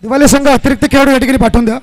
दिवाले संघ अतिरिक्त खेळाडू या ठिकाणी पाठवून द्या.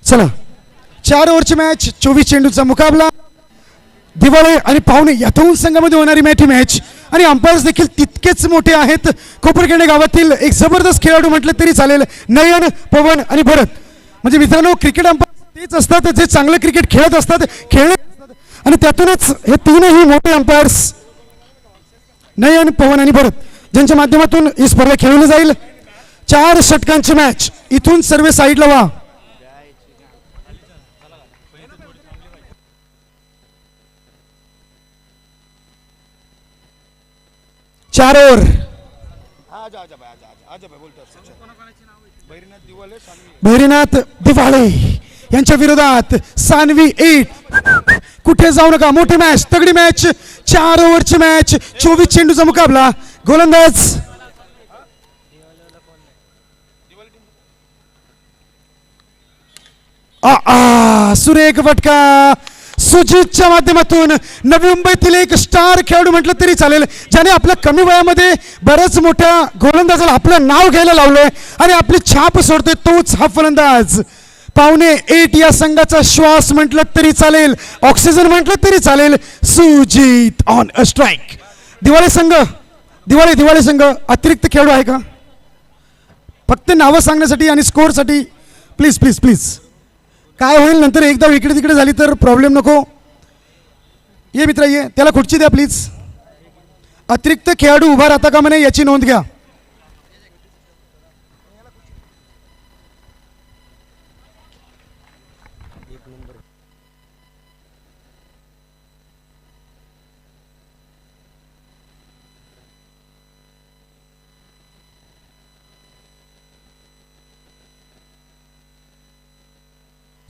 चला 4 ओव्हरची मॅच 24 चेंडूचा मुकाबला. दिवाळे आणि पाहुणे या दोन संघामध्ये होणारी मॅच आणि अंपायर्स देखील तितकेच मोठे आहेत. कोपरखेडे गावातील एक जबरदस्त खेळाडू म्हटलं तरी चालेल. नयन, पवन आणि भरत. म्हणजे मित्रांनो क्रिकेट अंपायर तेच असतात जे चांगलं क्रिकेट खेळत असतात आणि त्यातूनच हे तीनही मोठे अंपायर्स नयन, पवन आणि भरत ज्यांच्या माध्यमातून ही स्पर्धा खेळवली जाईल. 4 षटकांची मॅच. इथून सर्व साईडला व्हा. 4 ओव्हर. भैरीनाथ दिवाळे यांच्या विरोधात सानवी 8. कुठे जाऊ नका. मोठी मॅच, तगडी मॅच. 4 ओव्हरची मॅच 24 चेंडूचा मुकाबला. गोलंदाज सुरेख फटका सुजितच्या माध्यमातून. नवी मुंबईतील एक स्टार खेळाडू म्हटलं तरी चालेल ज्याने आपल्या कमी वयामध्ये बऱ्याच मोठ्या गोलंदाजाला आपलं नाव घ्यायला लावलंय आणि आपली छाप सोडतोय तोच हा फलंदाज. पावणे 8 या संघाचा श्वास म्हटलं तरी चालेल, ऑक्सिजन म्हटलं तरी चालेल. Sujit on a strike. दिवाळे संघ दिवाळे संघ अतिरिक्त खेळाडू आहे का? फक्त नावं सांगण्यासाठी आणि स्कोअरसाठी प्लीज प्लीज प्लीज. काय होईल नंतर एकदा इकडे तिकडे झाली तर प्रॉब्लेम नको. ये मित्र ये, त्याला खुर्ची द्या प्लीज. अतिरिक्त खेळाडू उभा राहता का म्हणे याची नोंद घ्या.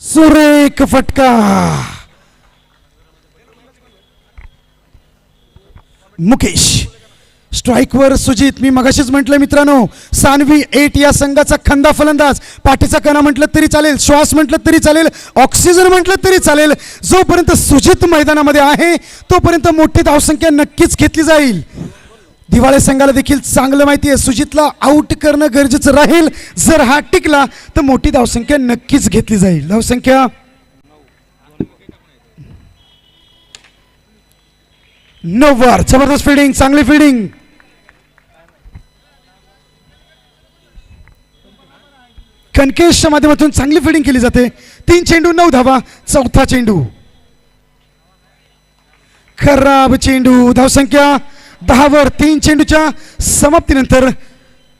सुरेख फटका. मुकेश स्ट्राईकवर. सुजित मी मगाशीच म्हटलं मित्रांनो सानवी 8 या संघाचा खंदा फलंदाज. पाठीचा कणा म्हटलं तरी चालेल, श्वास म्हटलं तरी चालेल, ऑक्सिजन म्हटलं तरी चालेल. जोपर्यंत सुजित मैदानामध्ये आहे तोपर्यंत मोठी धावसंख्या नक्कीच घेतली जाईल. दिवाळे संघाला देखील चांगलं माहिती आहे सुजितला आउट करणं गरजेचं राहील. जर हा टिकला तर मोठी धावसंख्या नक्कीच घेतली जाईल. धावसंख्या 9. जबरदस्त फिल्डिंग, चांगली फिल्डिंग. कणकेशच्या माध्यमातून चांगली फिल्डिंग केली जाते. 3 चेंडू 9 धावा. चौथा चेंडू खराब चेंडू. धावसंख्या 10 3 चेंडूच्या समाप्तीनंतर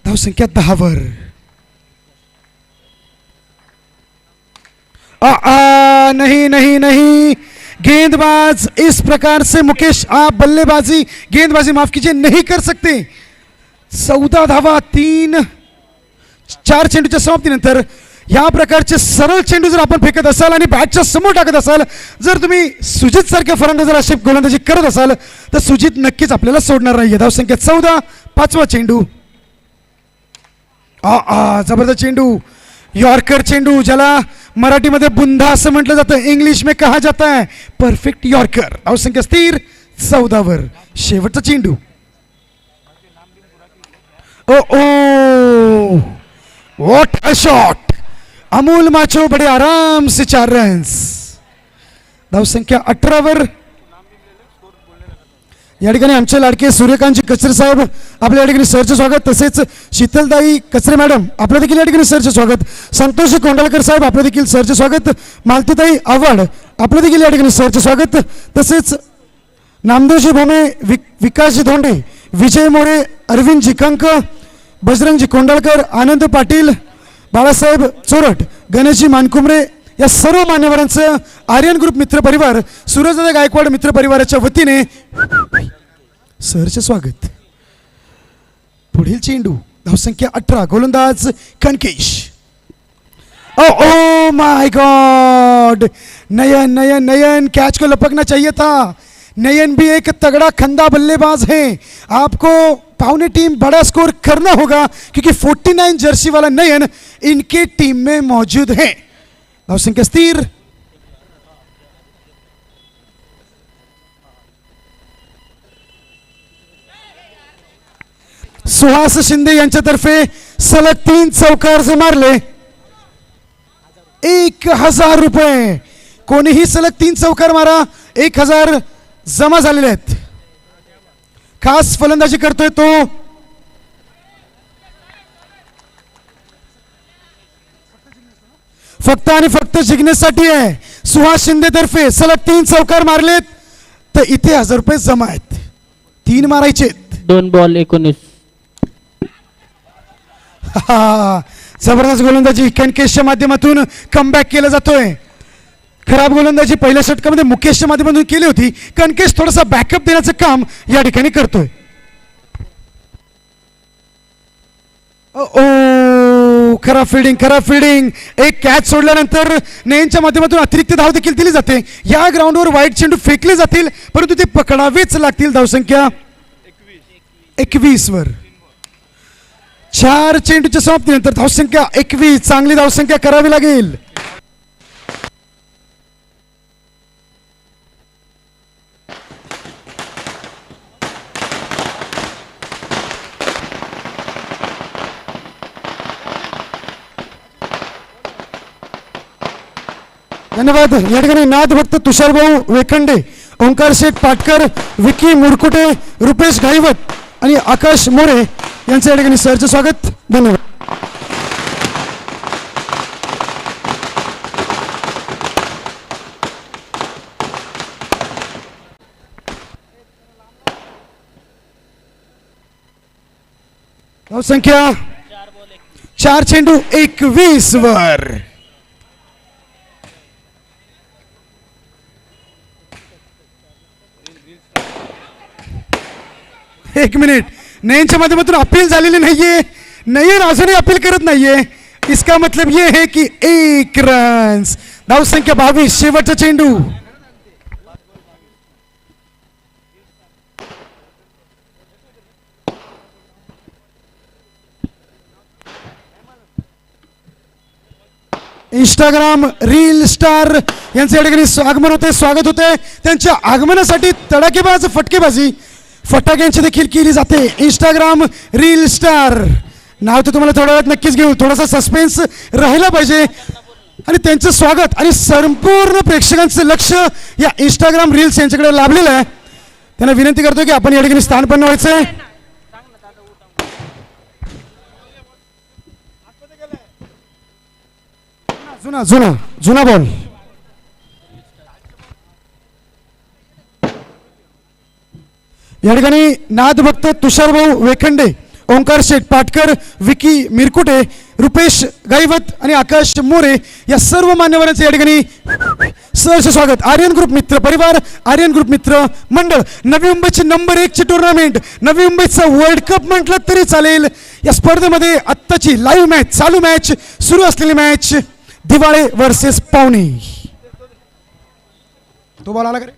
धावसंख्या 10. नहीं नहीं नहीं. गेंदबाज इस प्रकार से मुकेश आप बल्लेबाजी गेंदबाजी माफ कीजिए नहीं कर सकते. 14 धावा 4 चेंडूच्या समाप्तीनंतर या प्रकारचे सरळ चेंडू जर आपण फेकत असाल आणि बॅटच्या समोर टाकत असाल, जर तुम्ही सुजित सारख्या फलंदाज अशी गोलंदाजी करत असाल तर सुजित नक्कीच आपल्याला सोडणार नाहीये. धावसंख्या 14. 5वा चेंडू. जबरदस्त चेंडू. यॉर्कर चेंडू ज्याला मराठीमध्ये बुंधा असं म्हटलं जातं, इंग्लिश में कहा जाता है परफेक्ट यॉर्कर. धावसंख्या स्थिर 14. शेवटचा चेंडू. What a shot. Amol macho बड़े आराम से 4 रन्स. धावसंख्या 18. या ठिकाणी आमचे लाडके सूर्यकांतजी कचरे साहेब आपल्या या ठिकाणी सरचे स्वागत. तसेच शीतलताई कचरे मॅडम आपल्या देखील या ठिकाणी सरचे स्वागत. संतोषजी कोंडलकर साहेब आपल्या देखील सरचे स्वागत. मालतीताई आव्हाड आपल्या देखील या ठिकाणी सरचे स्वागत. तसेच नामदेवजी भोमे, विकासजी धोंडे विजय मोरे, अरविंद जिकंक, बजरंगजी कोंडळकर, आनंद पाटील, बाळासाहेब चोरट, गणेशजी मानकुमरे या सर्व मान्यवरांचं आर्यन ग्रुप मित्र परिवार, सूरजदादा गायकवाड मित्र परिवाराच्या वतीने सहर्ष स्वागत. पुढील चेंडू धावसंख्या 18, गोलंदाज कणकेश. ओ my God, Nayan Nayan Nayan catch को लपकना चाहिए था. नयन भी एक तगड़ा खंदा बल्लेबाज है. आपको पावने टीम बड़ा स्कोर करना होगा क्योंकि 49 जर्सी वाला नयन इनके टीम में मौजूद है. धावसंख्या स्थिर. सुहास शिंदे यांच्यातर्फे सलग 3 चौकार जे मारले 1000 रुपये. कोणीही सलग 3 चौकार मारा, 1000 जमा झालेले आहेत. खास फलंदाजी करतोय तो फक्त आणि फक्त जिंकण्यासाठी आहे. सुहास शिंदे तर्फे सलग 3 चौकार मारलेत तर इथे 1000 रुपये जमा आहेत. 3 मारायचे. 2 बॉल 19. जबरदस्त गोलंदाजी कणकेशच्या माध्यमातून कमबॅक केला जातोय. खराब गोलंदाजी पहिल्या षटकामध्ये मुकेशच्या माध्यमातून केली होती. कणकेश थोडासा बॅकअप देण्याचं काम या ठिकाणी करतोय. ओ खराब फिल्डिंग. एक कॅच सोडल्यानंतर नयनच्या माध्यमातून अतिरिक्त धाव देखील दिली जाते. या ग्राउंडवर वाईट चेंडू फेकले जातील परंतु ते पकडावेच लागतील. धावसंख्या 21 वर. 4 चेंडूच्या समाप्तीनंतर धावसंख्या 21. चांगली धावसंख्या करावी लागेल. धन्यवाद. या ठिकाणी नाद भक्त तुषार भाऊ वेखंडे, ओंकार शेठ पाटकर, विकी मुरकुटे, रुपेश घाईवत आणि आकाश मोरे यांचं या ठिकाणी सहर्ष स्वागत. धन्यवाद. धावसंख्या 4 चेंडू 21 वर. एक मिनिट. नयनच्या माध्यमातून अपील झालेली नाहीये. नयन अजूनही अपील करत नाहीये. इसका मतलब ये है कि 1 रन्स. धावसंख्या 22. शेवटचा चेंडू. इंस्टाग्राम रील स्टार यांचे या ठिकाणी आगमन होते, स्वागत होते. त्यांच्या आगमनासाठी तडाखेबाज फटकेबाजी फटाक्यांची देखील केली जाते. इंस्टाग्राम रील स्टार नाव तर तुम्हाला थोड्या वेळात नक्कीच घेऊ. थोडासा सस्पेन्स राहिला पाहिजे आणि त्यांचं स्वागत आणि संपूर्ण प्रेक्षकांचं लक्ष या इंस्टाग्राम रील्स यांच्याकडे लाभलेलं आहे. त्यांना विनंती करतो की आपण या ठिकाणी स्थानपन्न व्हायचंय. जुना बॉल. या ठिकाणी नाद भक्त तुषार भाऊ वेखंडे, ओंकार शेठ पाटकर, विकी मिरकुटे, रुपेश गाईवत आणि आकाश मोरे या सर्व मान्यवरांचे या ठिकाणी सहर्ष स्वागत. आर्यन ग्रुप मित्र परिवार, आर्यन ग्रुप मित्र मंडळ. नवी मुंबईची नंबर 1 ची टुर्नामेंट, नवी मुंबईचा वर्ल्ड कप म्हटलं तरी चालेल. या स्पर्धेमध्ये आत्ताची लाईव्ह मॅच, चालू मॅच, सुरू असलेली मॅच दिवाळे वर्सेस पावणे. तो बॉल आला का रे?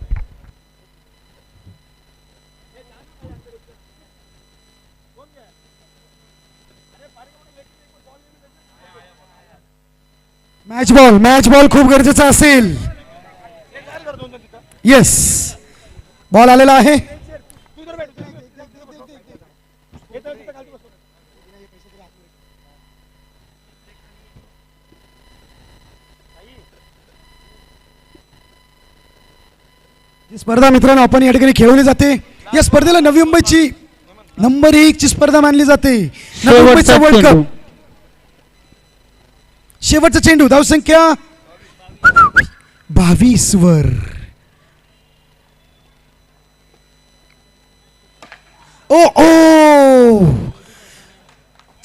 मॅच बॉल खूप गरजेचा असेल. येस, बॉल आलेला आहे. ही स्पर्धा मित्रांनो आपण या ठिकाणी खेळवली जाते. या स्पर्धेला नवी मुंबईची नंबर 1 ची स्पर्धा मानली जाते. नवी मुंबईचा वर्ल्ड कप. शेवटचा चेंडू. धावसंख्या 22 वर. ओ ओ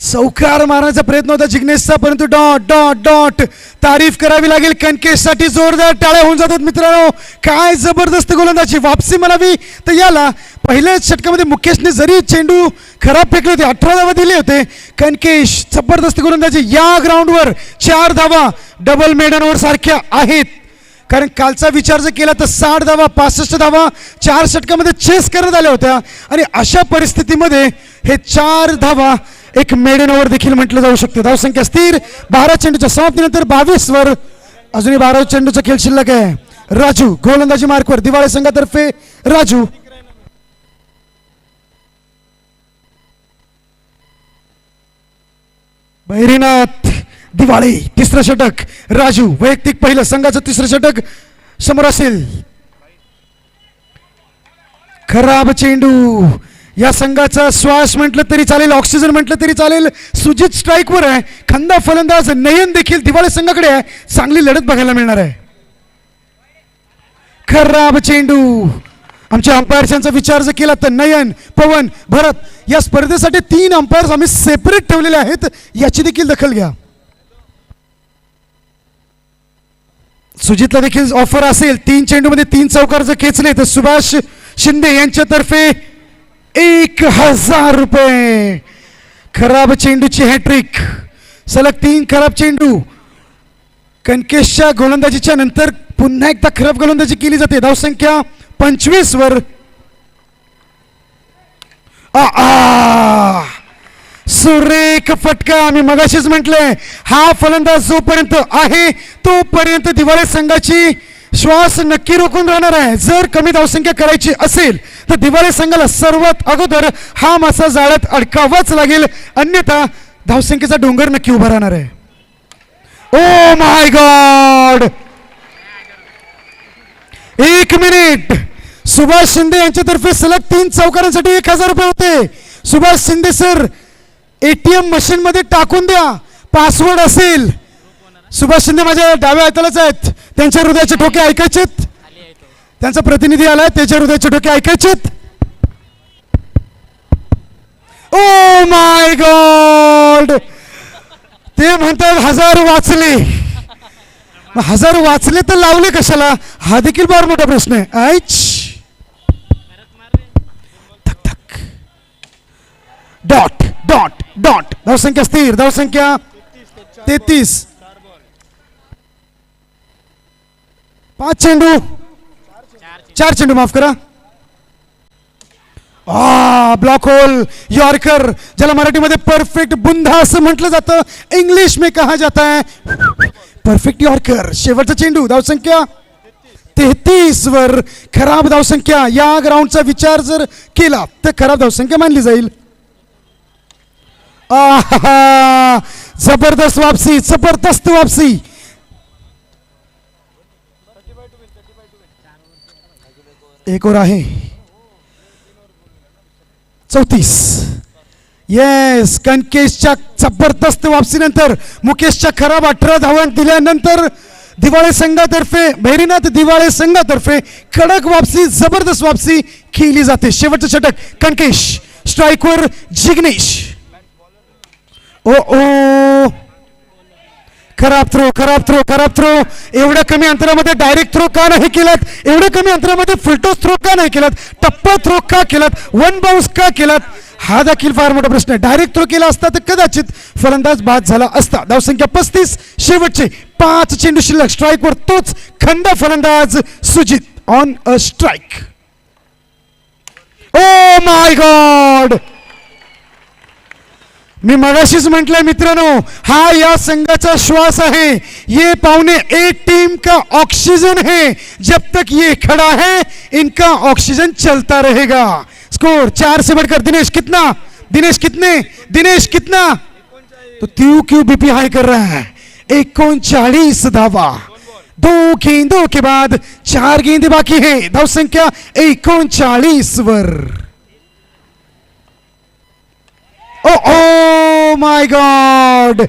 चौकार मारण्याचा प्रयत्न होता जिग्नेशचा, परंतु डॉट डॉट डॉट. तारीफ करावी लागेल कणकेशसाठी. जोरदार टाळ्या होऊन जातात मित्रांनो. काय जबरदस्त गोलंदाजी. वापसी म्हणावी तर याला पहिल्याच षटकामध्ये मुकेशने जरी चेंडू खराब फेकले होते, 18 धावा दिले होते. कणकेश जबरदस्त गोलंदाजी. या ग्राउंडवर 4 धावा डबल मेडनवर सारख्या आहेत. कारण कालचा विचार जर केला तर 60 धावा 65 धावा 4 षटकामध्ये चेस करण्यात आल्या होत्या. आणि अशा परिस्थितीमध्ये हे 4 धावा एक मेडन ओव्हर देखील म्हटलं जाऊ शकते. धावसंख्या स्थिर. 12 चेंडूच्या समाप्तीनंतर 22 वर अजूनही 12 चेंडूचा खेळ शिल्लक आहे. राजू गोलंदाजी मार्कवर. दिवाळे संघातर्फे राजू. बहिरीनाथ दिवाळे तिसरं षटक. राजू वैयक्तिक पहिलं. संघाचं तिसरं षटक समोर असेल. खराब चेंडू. या संघाचा श्वास म्हटलं तरी चालेल, ऑक्सिजन म्हटलं तरी चालेल. सुजित स्ट्राईकवर आहे. खंदा फलंदाज नयन देखील दिवाळे संघाकडे आहे. चांगली लढत बघायला मिळणार आहे. खराब चेंडू. आमच्या अंपायर्सचा विचार जर केला तर नयन, पवन, भरत या स्पर्धेसाठी 3 अंपायर्स आम्ही सेपरेट ठेवलेले आहेत. याची देखील दखल घ्या. सुजितला देखील ऑफर असेल. 3 चेंडूमध्ये 3 चौकार जर खेचले तर सुभाष शिंदे यांच्यातर्फे 1000 रुपये. खराब चेंडूची हॅट्रिक. सलग 3 खराब चेंडू. कणकेशच्या गोलंदाजीच्या नंतर पुन्हा एकदा खराब गोलंदाजी केली जाते. धावसंख्या 25 वर. सुरेख फटका. मी मगाशीच म्हटलंय हा फलंदाज जोपर्यंत आहे तोपर्यंत दिवाळे संघाची श्वास नक्की रोखून राहणार आहे. जर कमी धावसंख्या करायची असेल तर दिवाळे संघाला सर्वात अगोदर हा मासा जाळ्यात अडकावाच लागेल, अन्यथा धावसंख्येचा डोंगर नक्की उभा राहणार आहे. ओ my God. 1 minute. Subhash Shinde यांच्यातर्फे सलग 3 चौकारांसाठी 1000 रुपये होते. Subhash Shinde sir ATM machine मध्ये टाकून द्या. पासवर्ड असेल. सुभाष शिंदे माझ्या डाव्या हातालाच आहेत. त्यांच्या हृदयाचे ठोके ऐकायचेत. त्यांचा प्रतिनिधी आलाय. त्याच्या हृदयाचे ठोके ऐकायचेत. ओ माय गॉड. ते म्हणतात 1000 वाचले. 1000 वाचले तर लावले कशाला, हा देखील फार मोठा प्रश्न आहे. ऐच धक धक. Dot dot dot. धावसंख्या स्थिर. धावसंख्या 33. 5 चेंडू 4 चेंडू माफ करा. Block hole. यॉर्कर ज्याला मराठीमध्ये परफेक्ट बुंधा असं म्हटलं जातं, इंग्लिश में कहा जाता है परफेक्ट यॉर्कर. शेवटचा चेंडू. धावसंख्या 33 वर. खराब धावसंख्या. या ग्राउंडचा विचार जर केला तर खराब धावसंख्या मानली जाईल. जबरदस्त वापसी. जबरदस्त वापसी. एक और आहे. 34. येस. कणकेशच्या जबरदस्त वापसीनंतर मुकेशच्या खराब 18 धावा दिल्यानंतर दिवाळे संघातर्फे बहिरीनाथ दिवाळे संघातर्फे कडक वापसी, जबरदस्त वापसी केली जाते. शेवटचं षटक. कणकेश स्ट्राईकवर जिग्नेश. ओ ओ. खराब थ्रो. खराब थ्रो. खराब थ्रो. एवढ्या कमी अंतरामध्ये डायरेक्ट थ्रो का नाही केलात. एवढ्या कमी अंतरामध्ये फुलटॉस थ्रो का नाही केलात. टप्पा थ्रो का केलात. 1 बाउन्स का केलात. हा देखील फार मोठा प्रश्न आहे. डायरेक्ट थ्रो केला असता तर कदाचित फलंदाज बाद झाला असता. धावसंख्या 35. शेवटचे 5 चेंडू शिल्लक. स्ट्राईकवर तोच खंदा फलंदाज Sujit on a strike. Oh my god. मी मगाशीच म्हटलंय मित्रांनो, हा या संघाचा श्वास आहे. ये पौने 1 टीम का ऑक्सीजन है. जब तक ये खड़ा है इनका ऑक्सीजन चलता रहेगा. स्कोर 4 से बढ़कर. दिनेश कितना. दिनेश कितने. दिनेश कितना. तो क्यों बीपी हाई कर रहा है. 39 धावा. 2 गेंदों के बाद 4 गेंदे बाकी है. धाव संख्या 39 वर. ओ माय गॉड.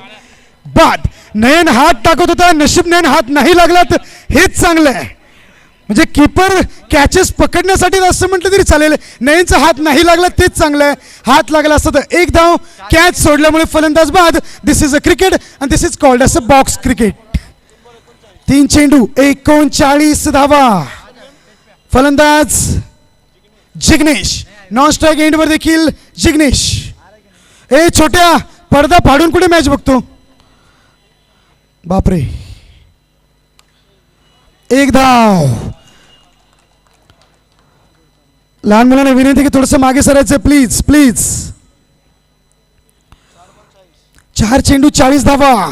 बाद. नयन हात टाकत होता. नशीब नयन हात नाही लागला तर हेच चांगलं आहे. म्हणजे कीपर कॅचेस पकडण्यासाठी असं म्हटलं तरी चालेल. नयनचा हात नाही लागला तेच चांगलं आहे. हात लागला असतं तर एक धाव. कॅच सोडल्यामुळे फलंदाज बाद. This is a cricket and this is called as a box cricket. 3 चेंडू 39 धावा. फलंदाज जिग्नेश. नॉन स्ट्राईक एंडवर देखील जिग्नेश. ए छोट्या, पडदा फाडून कुठे मॅच बघतो. बापरे. एक धाव. लहान मुलांना विनंती की थोडंसं मागे सरायचं प्लीज प्लीज. 4 चेंडू 40 धावा.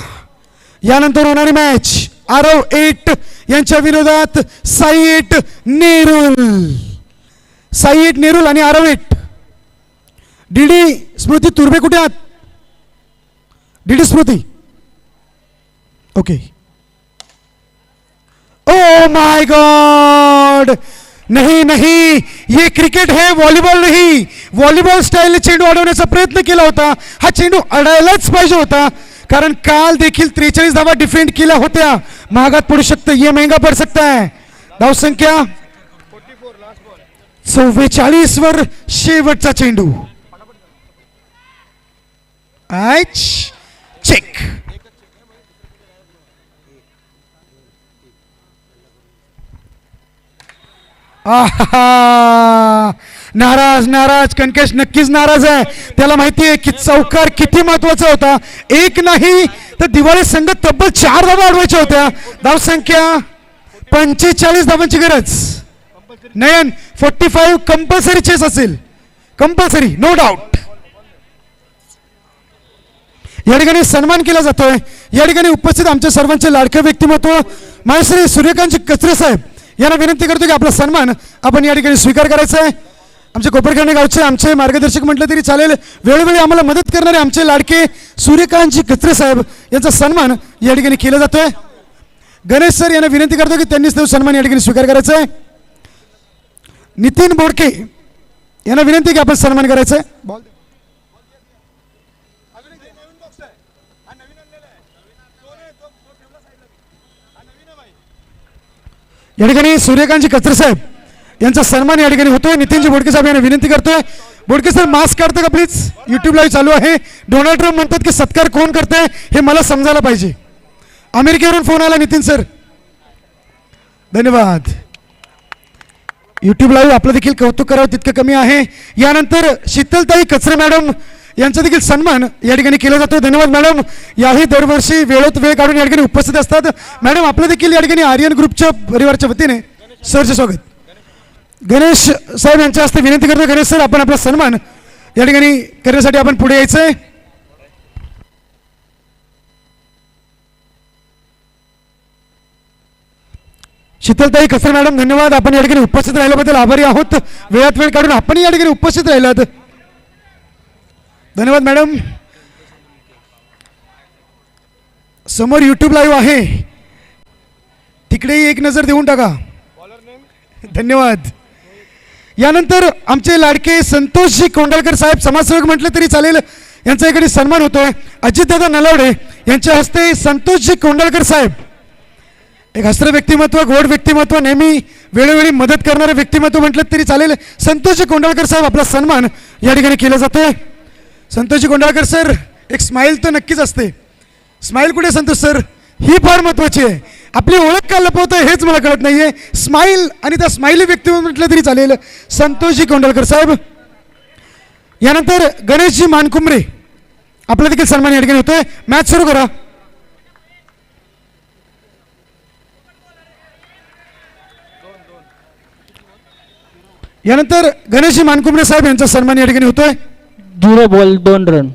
यानंतर होणारी मॅच आरव 8 यांच्या विरोधात साई 8 नेरुल. साई 8 नेरुल आणि आरव 8. डीडी स्मृती तुर्बे कुठे आहात. DD Smriti. Okay. O my God. नहीं नहीं, ये क्रिकेट है, व्हॉलीबॉल नहीं. व्हॉलीबॉल स्टाईलने चेंडू अडवण्याचा प्रयत्न केला होता. हा चेंडू अडायलाच पाहिजे होता, कारण काल देखील 43 धावा डिफेंड केल्या होत्या. महागात पडू शकतं, ये महंगा पड सकता है. धावसंख्या 44 वर शेवटचा चेंडू. चेक. नाराज नाराज. कणकेश नक्कीच नाराज आहे. त्याला माहिती आहे की चौकार किती महत्वाचा होता. एक नाही तर दिवाळी संघ तब्बल 4 धावा अडवायच्या होत्या. धावसंख्या 45 धावांची गरज. नयन 45 कंपल्सरी चेस असेल. Compulsory, no doubt. या ठिकाणी सन्मान केला जातोय. या ठिकाणी उपस्थित आमच्या सर्वांचे लाडके व्यक्तिमत्व मानश्री सूर्यकांत कचरे साहेब यांना विनंती करतो की आपला सन्मान आपण या ठिकाणी स्वीकार करायचा आहे. आमचे कोपरखंड गावचे आमचे मार्गदर्शक म्हटलं तरी चालेल. वेळोवेळी आम्हाला मदत करणारे आमचे लाडके सूर्यकांतजी कचरे साहेब यांचा सन्मान या ठिकाणी केला जातोय. गणेश सर यांना विनंती करतो की त्यांनीच तो सन्मान या ठिकाणी स्वीकार करायचा आहे. नितीन बोडके यांना विनंती की आपण सन्मान करायचा आहे. या ठिकाणी सूर्यकांतजी कचरे साहेब यांचा सन्मान या ठिकाणी होतोय. नितीनजी बोडके साहेब यांना विनंती करतोय. बोडके सर मास्क काढतं का प्लीज. युट्यूब लाईव्ह चालू आहे. डोनाल्ड ट्रम्प म्हणतात की सत्कार कोण करतंय हे मला समजायला पाहिजे. अमेरिकेवरून फोन आला. नितीन सर धन्यवाद. युट्यूब लाईव्ह आपलं देखील कौतुक करावं तितकं कमी आहे. यानंतर शीतलताई कचरे मॅडम यांचा देखील सन्मान या ठिकाणी केला जातो. धन्यवाद मॅडम. याही दरवर्षी वेळोत वेळ काढून या ठिकाणी उपस्थित असतात. मॅडम आपलं देखील या ठिकाणी आर्यन ग्रुपच्या परिवाराच्या वतीने सरचे स्वागत. गणेश साहेब यांच्या हस्ते विनंती करतो. गणेश सर आपण आपला सन्मान या ठिकाणी करण्यासाठी आपण पुढे यायचंय. शीतलताई कचरे मॅडम धन्यवाद. आपण या ठिकाणी उपस्थित राहिल्याबद्दल आभारी आहोत. वेळात वेळ काढून आपण या ठिकाणी उपस्थित राहिलात. धन्यवाद मॅडम. समोर युट्यूब लाईव्ह आहे, तिकडेही एक नजर देऊन टाका. धन्यवाद. यानंतर आमचे लाडके संतोषजी कोंडलकर साहेब समाजसेवक म्हटलं तरी चालेल यांचा इकडे सन्मान होतोय. अजितदादा नलावडे यांच्या हस्ते संतोषजी कोंडलकर साहेब, एक हस्त्र व्यक्तिमत्व, गोड व्यक्तिमत्व, नेहमी वेळोवेळी मदत करणारे व्यक्तिमत्व म्हटलं तरी चालेल. संतोषजी कोंडलकर साहेब आपला सन्मान या ठिकाणी केला जातोय. संतोषजी कोंडलकर सर, एक स्माईल तर नक्कीच असते. स्माईल कुठे संतोष सर, ही फार महत्वाची आहे. आपली ओळख का लपवत आहे हेच मला कळत नाहीये. स्माईल आणि त्या स्माइली व्यक्तिमत्व म्हटलं तरी चालेल संतोषजी कोंडलकर साहेब. यानंतर गणेशजी मानकुमरे आपला देखील सन्मान या ठिकाणी होतोय. मॅच सुरू करा. यानंतर गणेशजी मानकुमरे साहेब यांचा सन्मान या ठिकाणी होतोय. 0 बॉल 2 रन.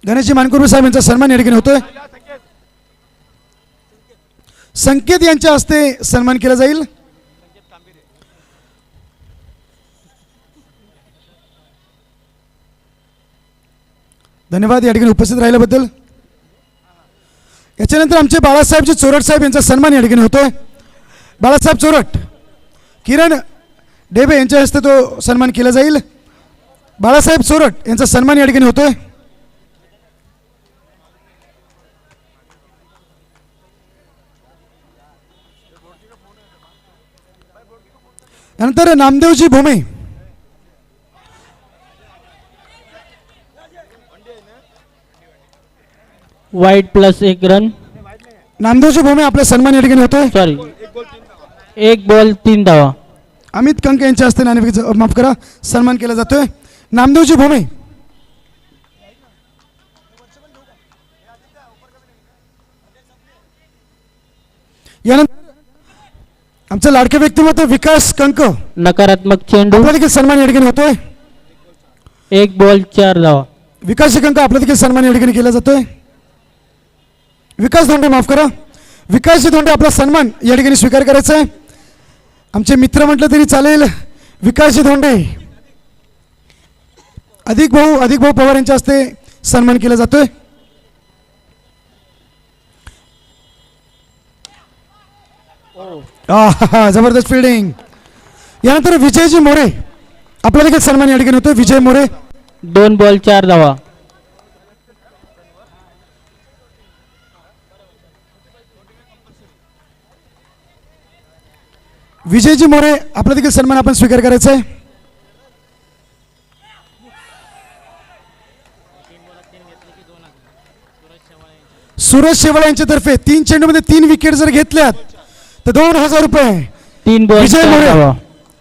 गणेशजी मानकुमरे साहेब यांचा सन्मान या ठिकाणी होतोय. संकेत यांच्या हस्ते सन्मान केला जाईल. धन्यवाद या ठिकाणी उपस्थित राहिल्याबद्दल. याच्यानंतर आमचे बाळासाहेबजी चोरट साहेब यांचा सन्मान या ठिकाणी होतोय. बाळासाहेब चोरट, किरण डेबे यांच्या हस्ते तो सन्मान केला जाईल. बाळासाहेब चोरट यांचा सन्मान या ठिकाणी होतोय. यानंतर नामदेवजी भोमे, वाईट प्लस 1 रन. नामदेवजी भोमे आपला सन्मान या ठिकाणी होतोय. सॉरी, 1 बॉल 3 धावा. अमित कंक यांच्या हस्ते नाणेफेकीचा माफ करा सन्मान केला जातोय. नामदेवजी भोमे, यानंतर आमचं लाडके व्यक्तिमत्व विकास कंक नकारात्मक चेंडू. आपला देखील सन्मान या ठिकाणी होतोय. 1 बॉल 4 धावा. विकास कंक आपला देखील सन्मान या ठिकाणी केला जातोय. विकास धोंडे माफ करा, विकासजी धोंडे आपला सन्मान या ठिकाणी स्वीकार करायचा आहे. आमचे मित्र म्हटलं तरी चालेल. विकासजी धोंडे, अधिक भाऊ पवार यांच्या हस्ते सन्मान केला जातोय. जबरदस्त फिल्डिंग. यानंतर विजयजी मोरे आपला देखील सन्मान या ठिकाणी होतोय. विजय मोरे, 2 बॉल 4 धावा. विजयजी मोरे आपला देखील सन्मान आपण स्वीकार करायचा आहे. सूरज शेवाळे यांच्यातर्फे 3 चेंडूमध्ये 3 विकेट जर घेतल्यात तर 2000 रुपये. 3 बॉल विजय 4 मोरे, धावा.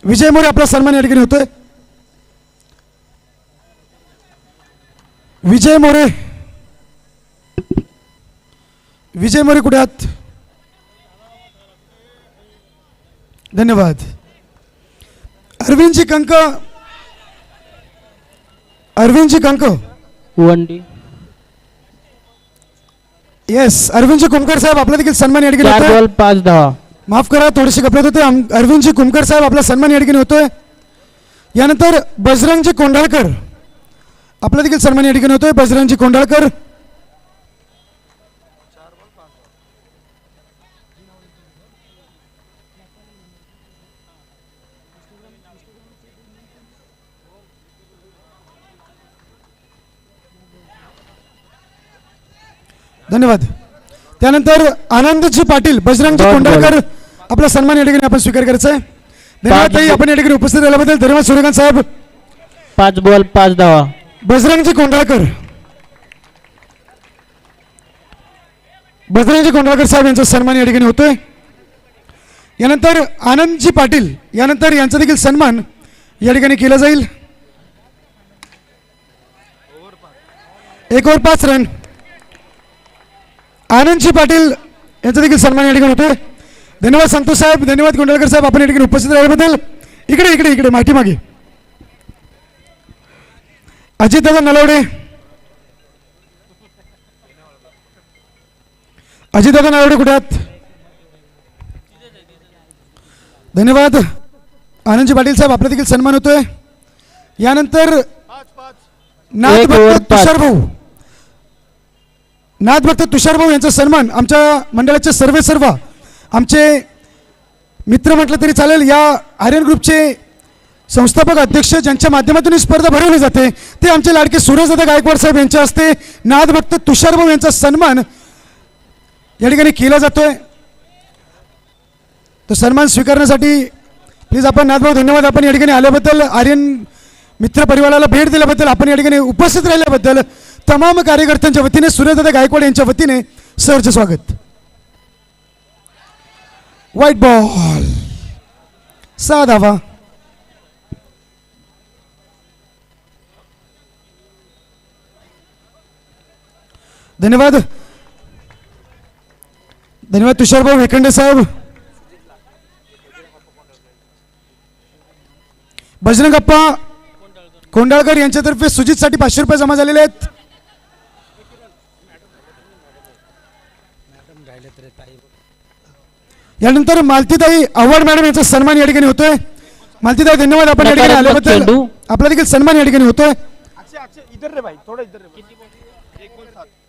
विजय मोरे आपला सन्मान या ठिकाणी होतोय. विजय मोरे, विजय मोरे कुठे आहात? धन्यवाद. अरविंदजी कंक, अरविंदजी कंक, 1 डी. येस अरविंदजी कुमकर साहेब आपला देखील सन्मान या ठिकाणी 4 होतोय. बॉल 5 धावा. माफ करा थोडेसे गफलत होते. अरविंदजी कुमकर साहेब आपला सन्मान या ठिकाणी होतोय. यानंतर बजरंगजी कोंढाळकर आपला देखील सन्मान या ठिकाणी होतोय. बजरंगजी कोंढाळकर, धन्यवाद. त्यानंतर आनंदजी पाटील, बजरंगजी बहुत कोंढाळकर आपला सन्मान या ठिकाणी आपण स्वीकार करायचा आहे. धन्यवाद ताई आपण या ठिकाणी उपस्थित राहिल्याबद्दल. धन्यवाद सूर्यकांत साहेब. 5 बॉल 5 धावा. बजरंगजी कोंढाळकर, बजरंगजी कोंढाळकर साहेब यांचा सन्मान या ठिकाणी होतोय. यानंतर आनंदजी पाटील, यानंतर यांचा देखील सन्मान या ठिकाणी केला जाईल. 1 ओव्हर 5 रन. आनंदजी पाटील यांचा देखील सन्मान या ठिकाणी होतोय. धन्यवाद संतोष साहेब, धन्यवाद कोंढाळकर साहेब आपण या ठिकाणी उपस्थित राहिल्याबद्दल. इकडे इकडे इकडे माठी मागे. अजितदादा नलावडे, अजितदादा नलावडे कुठे आहात? धन्यवाद. आनंदजी पाटील साहेब आपला देखील सन्मान होतोय. यानंतर नाथभक्त तुषार भाऊ, नाथभक्त तुषार भाऊ यांचा सन्मान आमच्या मंडळाचे सर्व आमचे मित्र म्हटलं तरी चालेल, या आर्यन ग्रुपचे संस्थापक अध्यक्ष ज्यांच्या माध्यमातून ही स्पर्धा भरवली जाते ते आमचे लाडके सूरजदादा गायकवाड साहेब यांच्या हस्ते नाथभक्त तुषार भाऊ यांचा सन्मान या ठिकाणी केला जातोय. तो सन्मान स्वीकारण्यासाठी प्लीज आपण नाथभाऊ धन्यवाद आपण या ठिकाणी आल्याबद्दल, आर्यन मित्र परिवाराला भेट दिल्याबद्दल, आपण या ठिकाणी उपस्थित राहिल्याबद्दल तमाम कार्यकर्त्यांच्या वतीने सूर्यदादा गायकवाड यांच्या वतीने सरचे स्वागत. व्हाईट बॉल 6 धावा. धन्यवाद. धन्यवाद तुषारभाऊ वेखंडे साहेब. बजरंगप्पा कोंडाळकर यांच्यातर्फे सुजितसाठी 500 रुपये जमा झालेले आहेत. यानंतर मालतीताई आव्हाड मॅडम यांचा सन्मान या ठिकाणी होतोय. मालतीताई धन्यवाद आपण या ठिकाणी आल्याबद्दल. आपला देखील सन्मान या ठिकाणी होतोय.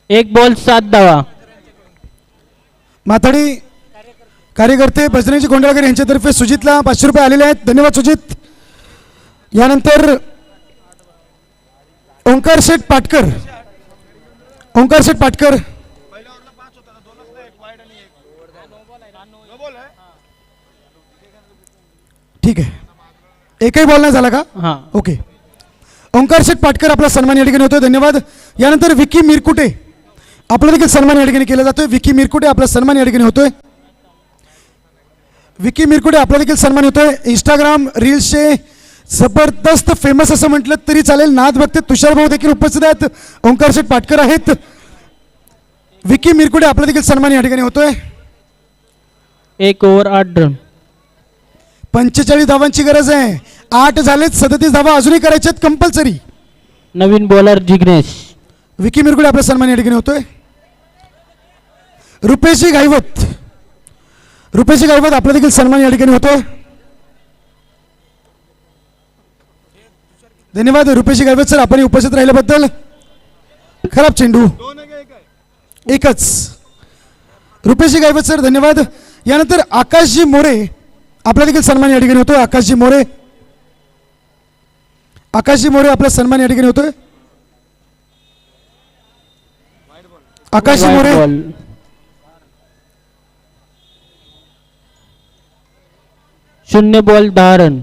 1 बॉल 7 धावा. माथाडी कार्यकर्ते बजरंगजी कोंडाळकर यांच्यातर्फे सुजितला 500 रुपये आलेले आहेत. धन्यवाद सुजित. यानंतर ओंकार शेठ पाटकर, ओंकार शेठ पाटकर ठीक आहे. एकही बॉल नाही झाला का? हां. ओके. ओंकार शेठ पाटकर आपला सन्मान या ठिकाणी होतोय, धन्यवाद. यानंतर विकी मिरकुटे आपला देखील सन्मान या ठिकाणी केला जातोय. विकी मिरकुटे आपला सन्मान या ठिकाणी होतोय. विकी मिरकुटे आपला देखील सन्मान होतोय. इंस्टाग्राम रील्सचे जबरदस्त फेमस असं म्हटलं तरी चालेल नाद भक्त तुषार भाऊ देखील उपस्थित आहेत. ओंकार शेठ पाटकर आहेत. विकी मिरकुटे आपला देखील सन्मान या ठिकाणी होतोय. 1 ओव्हर 8 रन. 45 धावांची गरज आहे. 8 झालेत, 37 धावा अजूनही करायच्यात कंपल्सरी. नवीन बॉलर जिग्नेश. विकी मिरकुटे आपला सन्मान या ठिकाणी होतोय. रुपेशजी गायवत आपला देखील सन्मान या ठिकाणी होतोय. धन्यवाद रुपेशजी गायवत सर, आपण उपस्थित राहिल्याबद्दल. खराब चेंडू, एकच. रुपेशजी गायवत सर धन्यवाद. यानंतर आकाशजी मोरे आपला देखील सन्मान या ठिकाणी होतोय. आकाशजी मोरे आपला सन्मान या ठिकाणी होतोय. आकाशजी मोरे. White ball. शून्य बॉल 10 रन.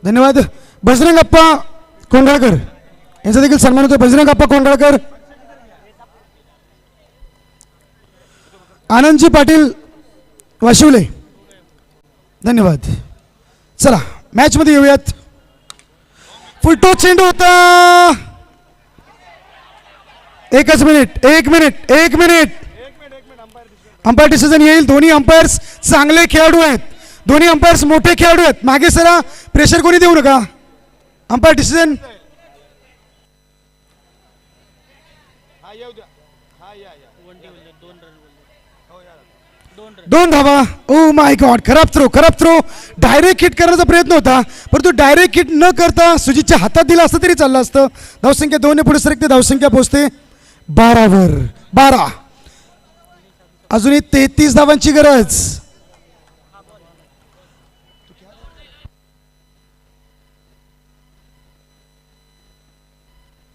धन्यवाद. बजरंग अप्पा कोंढाळकर यांचा देखील सन्मान होतोय. बजरंग अप्पा कोंढाळकर. आनंदजी पाटील वाशिवले धन्यवाद. चला मॅच मध्ये येऊयात. फुलटो चेंडू होता. एक मिनिट अंपायर डिसिजन येईल. दोन्ही अंपायर्स चांगले खेळाडू आहेत. दोन्ही अंपायर्स मोठे खेळाडू आहेत. मागे सरा, प्रेशर कोणी देऊ नका. Umpire decision. 2 धावा. ओ माय गॉड, खराब थ्रो. डायरेक्ट हिट करण्याचा प्रयत्न होता, परंतु डायरेक्ट हिट न करता सुजितच्या हातात दिला असतं तरी चाललं असतं. धावसंख्या 2 ने पुढे सरकते. धावसंख्या पोहोचते 12 वर. 12. अजूनही 33 धावांची गरज.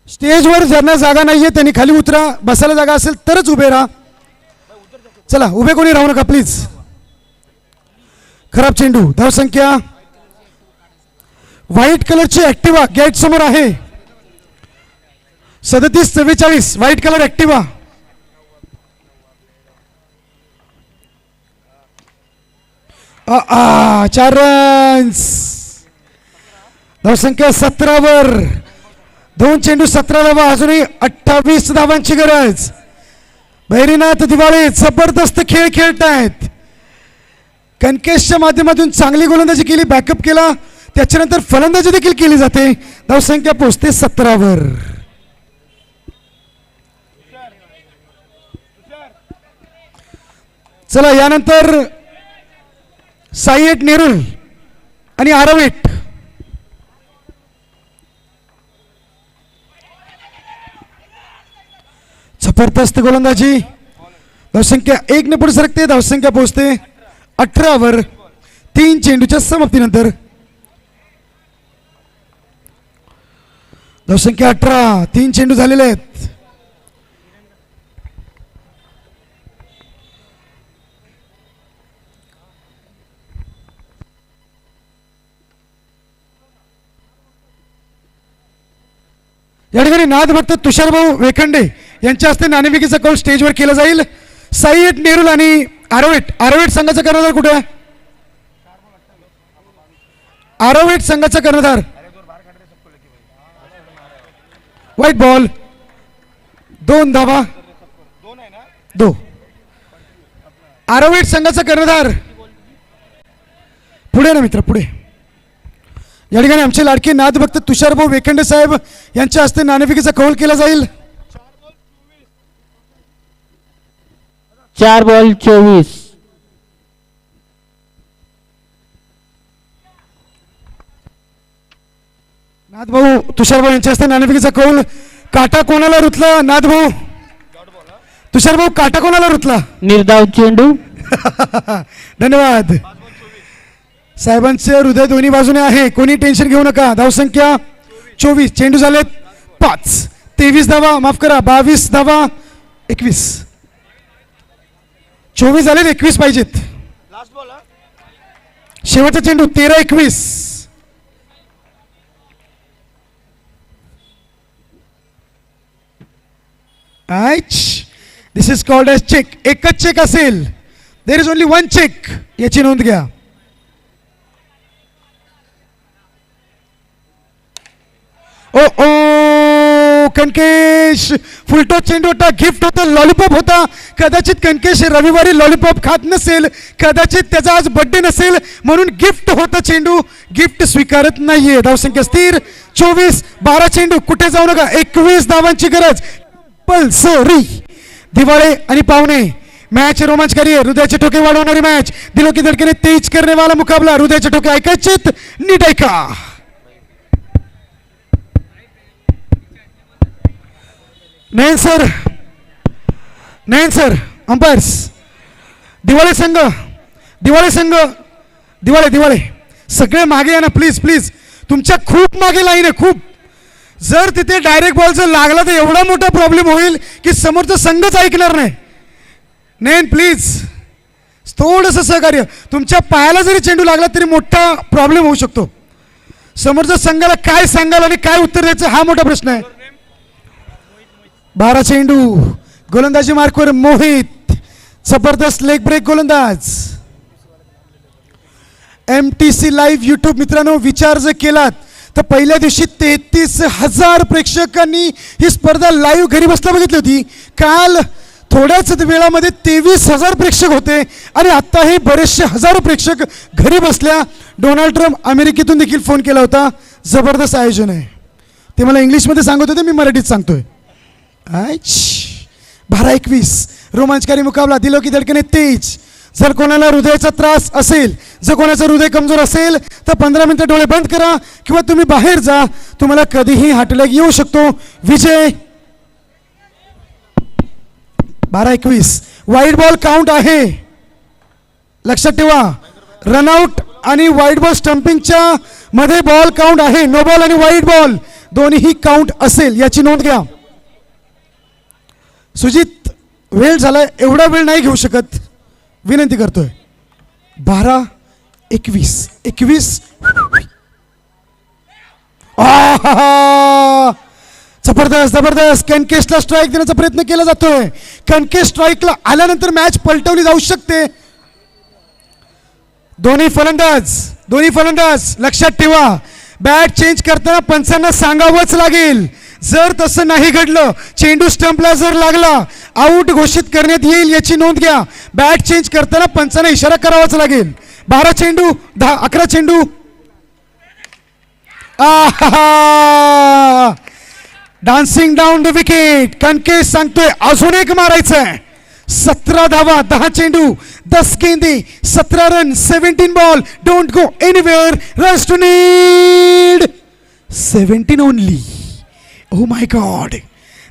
स्टेजवर ज्यांना जागा नाहीये त्यांनी खाली उतरा. बसायला जागा असेल तरच उभे राहा. चला उभे कोणी राहू नका प्लीज. खराब चेंडू. धावसंख्या. व्हाईट कलरची ऍक्टिवा गेट समोर आहे. 37-44 व्हाईट कलर ऍक्टिवा. चार रन्स. धावसंख्या 17 वर. 2 चेंडू 17 धावा. अजूनही 28 धावांची गरज. भैरीनाथ दिवाळे जबरदस्त खेळ खेळतायत. कणकेशच्या माध्यमातून चांगली गोलंदाजी केली, बॅकअप केला, त्याच्यानंतर फलंदाजी देखील केली जाते. धावसंख्या पोहोचते 17 वर. चला यानंतर साईएट नेरुल आणि आरवेट. जबरदस्त गोलंदाजी. धावसंख्या 1 ने पुढे सरकते. धावसंख्या पोहोचते 18 वर. 3 चेंडूच्या समाप्तीनंतर. धावसंख्या 18. 3 चेंडू झालेले आहेत. या ठिकाणी नादभक्त तुषारभाऊ वेखंडे यांच्या हस्ते नाणेफेकीचा कौल स्टेजवर केला जाईल. साईएट नेरुल आणि आरोवेट संघाचा कर्णधार कुठे आहे? आरोवेट संघाचा कर्णधार. White ball. 2 धावा. 2. आरोवेट संघाचा कर्णधार पुढे ना मित्र, पुढे. या ठिकाणी आमचे लाडके नादभक्त तुषारभाऊ वेखंडे साहेब यांच्या हस्ते नाणेफेकीचा कौल केला जाईल. 4 बॉल 24. नादभाऊ तुषारभाऊ यांच्या हस्ते नाणेफेकीचा कौल. काटा कोणाला रुतला? नादभाऊ तुषारभाऊ काटा कोणाला रुतला? निर्धाव चेंडू. धन्यवाद. साहेबांचे हृदय दोन्ही बाजूने आहे, कोणी टेन्शन घेऊ नका. धावसंख्या 24. चेंडू झालेत 5. 23 धावा, माफ करा 22 धावा. 21. 24 झाले, 21 पाहिजेत. शेवटचा चेंडू 13-21. This is called edge check. एकच चेक असेल, there is only one check, याची नोंद घ्या. ओ ओ कणकेश फुलटो चेंडू होता, गिफ्ट होता, लॉलीपॉप होता. कदाचित कणकेश रविवारी लॉलीपॉप खात नसेल, कदाचित त्याचा आज बर्थडे नसेल, म्हणून गिफ्ट होता चेंडू, गिफ्ट स्वीकारत नाहीये. धावसंख्या स्थिर 24. 12 चेंडू, कुठे जाऊ नका. 21 धावांची गरज. पल्सरी दिवाळे आणि पाहुणे. मैच रोमांचकारी है, हृदयाचे ठोके वाढवणारी मॅच. दिलों की धड़कने तेज करने वाला मुकाबला. हृदयाचे ठोके ऐकायचेत, नीट ऐका. नयन सर, नयन सर, अंपायर्स. दिवाळे संघ, दिवाळे संघ, दिवाळे दिवाळे सगळे मागे या ना प्लीज प्लीज. तुमच्या खूप मागे लाईन आहे, खूप. जर तिथे डायरेक्ट बॉल जर लागला तर एवढा मोठा प्रॉब्लेम होईल की समोरचा संघच ऐकणार नाही. नयन प्लीज थोडंसं सहकार्य. तुमच्या पायाला जरी चेंडू लागला तरी मोठा प्रॉब्लेम होऊ शकतो. समोरच्या संघाला काय सांगाल आणि काय उत्तर द्यायचं हा मोठा प्रश्न आहे. 12 चेंडू, गोलंदाजी मार्कवर मोहित. जबरदस्त लेग ब्रेक गोलंदाज. MTC लाईव्ह यूट्यूब मित्रांनो, विचार जर केलात तर पहिल्या दिवशी 33,000 प्रेक्षकांनी ही स्पर्धा लाईव्ह घरी बसल्या बघितली होती. काल थोड्याच वेळामध्ये 23,000 प्रेक्षक होते आणि आत्ताही बरेचसे हजारो प्रेक्षक घरी बसल्या. डोनाल्ड ट्रम्प अमेरिकेतून देखील फोन केला होता. जबरदस्त आयोजन आहे. ते मला इंग्लिशमध्ये सांगत होते, मी मराठीत सांगतोय. 12-21 रोमांचकारी मुकाबला. दिलों की धडकने तेज. जर कोणाला हृदयाचा त्रास असेल, जर कोणाचं हृदय कमजोर असेल तर 15 मिनिटं डोळे बंद करा किंवा तुम्ही बाहेर जा. तुम्हाला कधीही हार्ट अटॅक येऊ शकतो. विजय. 12-21 वाईड बॉल काउंट आहे, लक्षात ठेवा. रनआउट आणि वाईड बॉल स्टंपिंगच्या मध्ये बॉल काउंट आहे. नो बॉल आणि वाईड बॉल दोन्ही काउंट असेल, याची नोंद घ्या. सुजित, वेळ झालाय, एवढा वेळ नाही घेऊ शकत, विनंती करतोय. 12-21 21. जबरदस्त जबरदस्त. कणकेशला स्ट्राईक देण्याचा प्रयत्न केला जातोय. कणकेश स्ट्राईकला आल्यानंतर मॅच पलटवली जाऊ शकते. दोन्ही फलंदाज लक्षात ठेवा, बॅट चेंज करताना पंचांना सांगावंच लागेल. जर तसं नाही घडलं, चेंडू स्टंपला जर लागला, आऊट घोषित करण्यात येईल, याची नोंद घ्या. बॅट चेंज करताना पंचांना इशारा करावाच लागेल. 12 चेंडू 11 चेंडू. Dancing down the wicket. Kankesh सांगतोय अजून एक मारायचंय. 17 धावा, 10 चेंडू, 10 गेंदे, 17 run, 17 ball. Don't go anywhere. Runs to need 17 only. Oh my god.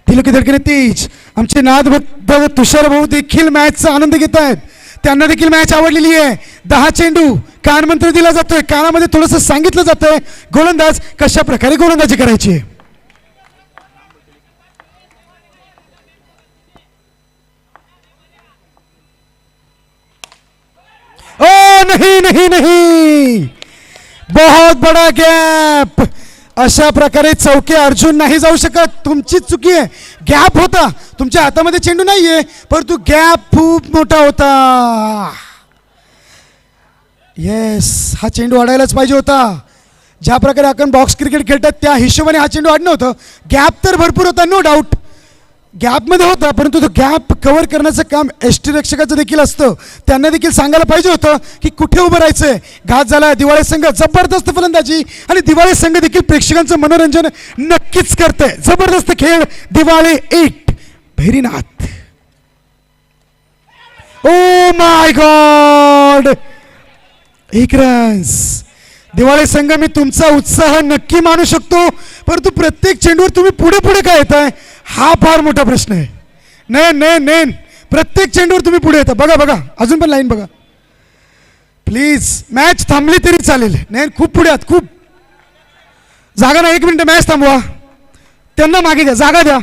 दिलों की धडकने तेज. आमचे नाद भक्त तुषार भाऊ देखील मॅचचा आनंद घेत आहेत. त्यांना देखील मॅच आवडलेली आहे. 10 चेंडू, कानमंत्र दिला जातोय, कानामध्ये थोडंसं सांगितलं जातंय गोलंदाज कशा प्रकारे गोलंदाजी करायची. ओ नहीं नहीं नहीं, बहुत बड़ा गॅप. अशा प्रकारे चौके अर्जुन नाही जाऊ शकत. तुमचीच चुकी आहे. गॅप होता, तुमच्या हातामध्ये चेंडू नाहीये, परंतु गॅप खूप मोठा होता. येस, हा चेंडू अडायलाच पाहिजे होता. ज्या प्रकारे आपण बॉक्स क्रिकेट खेळतात त्या हिशोबाने हा चेंडू अडणं होतं. गॅप तर भरपूर होता, नो डाऊट गॅपमध्ये होता, परंतु तो गॅप कव्हर करण्याचं काम एसटी रक्षकाचं देखील असतं. त्यांना देखील सांगायला पाहिजे होतं की कुठे उभं राहायचंय. घात झाला. दिवाळे संघ जबरदस्त फलंदाजी आणि दिवाळे संघ देखील प्रेक्षकांचं मनोरंजन नक्कीच करतंय. जबरदस्त खेळ. दिवाळे 8, भैरीनाथ. ओ माय गॉड, 1 रन्स. दिवाळे संघ, मी तुमचा उत्साह नक्की मानू शकतो, परंतु प्रत्येक चेंडूवर तुम्ही पुढे पुढे काय येताय हा फार मोठा प्रश्न आहे. नयन, प्रत्येक चेंडूवर तुम्ही पुढे येता. बघा बघा, अजून पण लाईन बघा प्लीज. मॅच थांबली तरी चालेल. नयन खूप पुढे आहात, खूप. जागा ना, 1 मिनिट मॅच थांबवा. त्यांना मागे द्या, जागा द्या.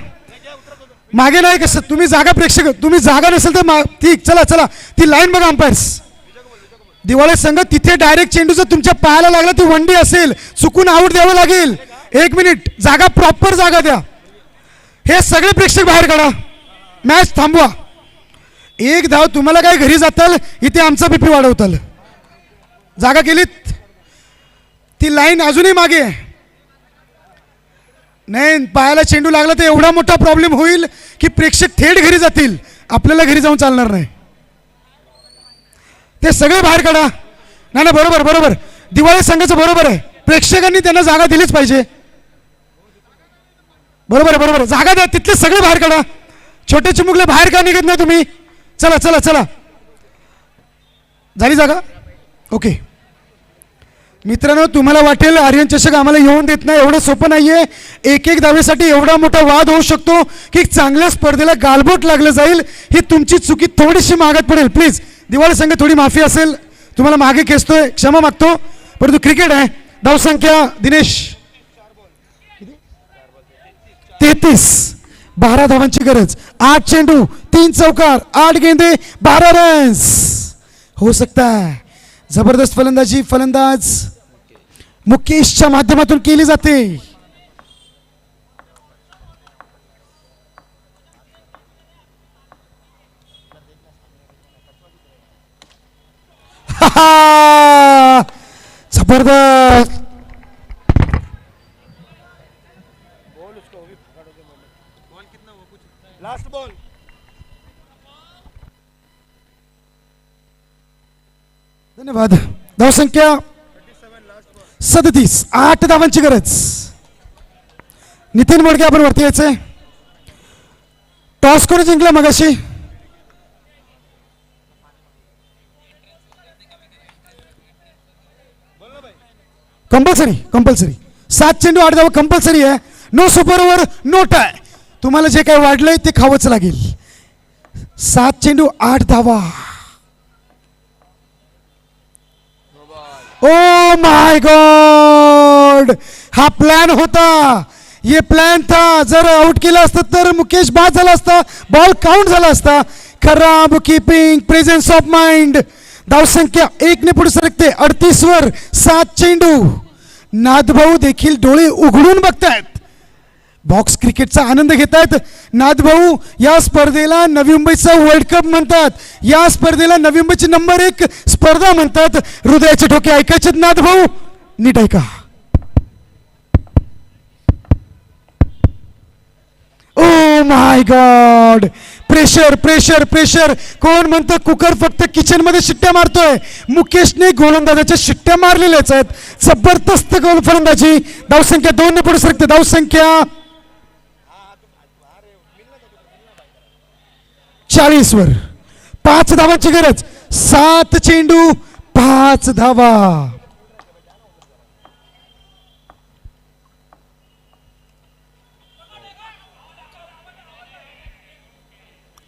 मागे नाही कसं तुम्ही जागा प्रेक्षक तुम्ही जागा नसेल तर ठीक चला चला ती लाईन बघा अंपायर्स दिवाळी संघ तिथे डायरेक्ट चेंडू जर तुमच्या पायाला लागला ती वंडी असेल चुकून आऊट द्यावं लागेल 1 मिनिट जागा प्रॉपर जागा द्या हे सगळे प्रेक्षक बाहेर काढा मॅच थांबवा 1 धाव तुम्हाला काय घरी जाताल इथे आमचा बीपी वाढवताल जागा केलीत ती लाईन अजूनही मागे आहे नाही पायाला चेंडू लागला तर एवढा मोठा प्रॉब्लेम होईल की प्रेक्षक थेट घरी जातील आपल्याला घरी जाऊन चालणार नाही ते सगळे बाहेर काढा नाही ना बरोबर बरोबर दिवाळी संघाचं बरोबर आहे प्रेक्षकांनी त्यांना जागा दिलीच पाहिजे बरोबर बरोबर जागा द्या तिथले सगळे बाहेर काढा छोटे चिमुकले बाहेर का निघत नाही तुम्ही चला चला चला झाली जागा ओके मित्रांनो तुम्हाला वाटेल आर्यन चषक आम्हाला येऊन देत नाही एवढं सोपं नाहीये एक धावेसाठी एवढा मोठा वाद होऊ शकतो की चांगल्या स्पर्धेला गालबोट लागलं जाईल ही तुमची चुकी थोडीशी मागत पडेल प्लीज दिवाळी संघ थोडी माफी असेल तुम्हाला मागे खेचतोय क्षमा मागतो परंतु क्रिकेट आहे धावसंख्या दिनेश 33 12 धावांची गरज 8 चेंडू 3 चौकार 8 गेंदे 12 रन्स हो सकता है जबरदस्त फलंदाजी फलंदाज मुकेशच्या माध्यमातून केली जाते जबरदस्त लास्ट बॉल धन्यवाद धावसंख्या 37 8 धावांची गरज नितीन मोडके आपण वरती यायचंय टॉस करून जिंकला मगाशी कंपल्सरी कंपल्सरी 7 चेंडू 8 धावा कंपल्सरी आहे no super over no tie तुम्हाला जे काही वाढलंय ते खावंच लागेल 7 चेंडू 8 धावा ओ माय गॉड हा प्लॅन होता ये प्लॅन था जर आउट केला असतं तर मुकेश बाद झाला असता बॉल काउंट झाला असता खराब कीपिंग प्रेझेन्स ऑफ माइंड धावसंख्या 1 ने पुढे सरकते 38 वर 7 चेंडू नादभाऊ देखील डोळे उघडून बघतायत बॉक्स क्रिकेटचा आनंद घेतायत नादभाऊ या स्पर्धेला नवी मुंबईचा वर्ल्ड कप म्हणतात या स्पर्धेला नवी मुंबईची नंबर 1 स्पर्धा म्हणतात हृदयाचे ठोके ऐकायचे नादभाऊ नीट ऐका ओ my God pressure pressure pressure कोण म्हणतं कुकर फक्त किचन मध्ये शिट्ट्या मारतोय मुकेशने गोलंदाजाच्या शिट्ट्या मारलेल्याच आहेत जबरदस्त गोल फलंदाजी धावसंख्या 2 ने पुढे सरकते धावसंख्या 40 वर 5 धावांची गरज 7 चेंडू 5 धावा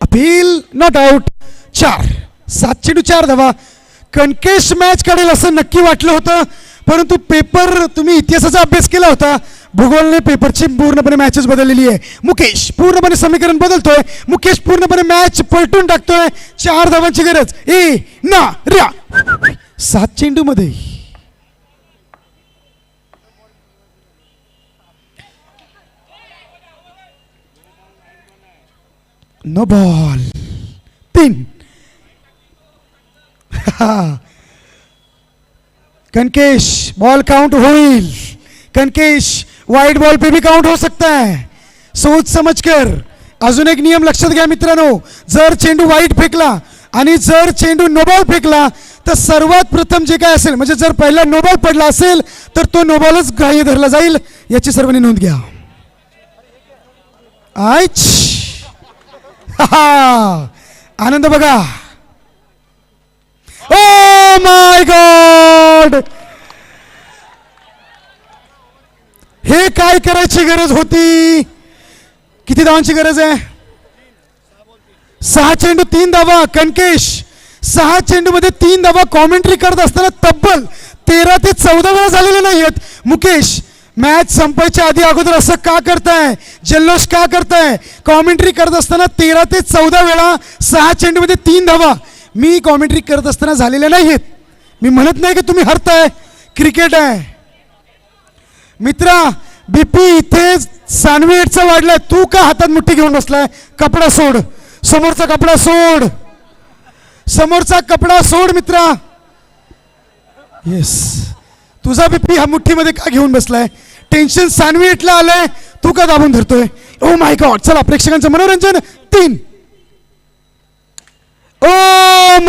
अपील नॉट आउट 7 चेंडू 4 धावा कणकेश मॅच काढेल असं नक्की वाटलं होतं परंतु पेपर तुम्ही इतिहासाचा अभ्यास केला होता भूगोलने पेपरची पूर्णपणे मॅचेस बदललेली आहे मुकेश पूर्णपणे समीकरण बदलतोय मुकेश पूर्णपणे मॅच पलटून टाकतोय 4 धावांची गरज ए ना रा 7 चेंडू मध्ये नो बॉल 3 कनकेश बॉल काउंट होईल कनकेश वाइड बॉल पे भी काउंट हो सकता है सोच समझकर अजून एक नियम लक्षात घ्या मित्रांनो जर चेंडू वाईट फेकला आणि जर चेंडू नो बॉल फेकला तर सर्वात प्रथम जे काय असेल म्हणजे जर पहिला नो बॉल पडला असेल तर तो नो बॉलच ग्राह्य धरला जाईल याची सर्वांनी नोंद घ्या आयच आनंद बघा ओ माय गॉड हे काय करायची गरज होती किती धावांची गरज आहे 6 चेंडू 3 धावा कणकेश 6 चेंडू मध्ये 3 धावा कॉमेंट्री करत असताना तब्बल 13 ते 14 वेळा झालेले नाहीयेत मुकेश मॅच संपायच्या आधी अगोदर असं का करताय, जल्लोष का करताय? कॉमेंट्री करत असताना 13 ते 14 वेळा 6 चेंडूमध्ये 3 धावा मी कॉमेंट्री करत असताना झालेल्या नाहीत. मी म्हणत नाही की तुम्ही हरताय, क्रिकेट आहे मित्रा. बीपी इथे सानवेटचा वाढलाय, तू का हातात मुठ्ठी घेऊन बसलाय? कपडा सोड, समोरचा कपडा सोड, समोरचा कपडा सोड मित्रा. येस, तुझा बीपी हा मुठ्ठीमध्ये का घेऊन बसलाय? टेन्शन सानवेटला आलंय, तू का दाबून धरतोय? ओ माय गॉड. चला प्रेक्षकांचं मनोरंजन 3. ओ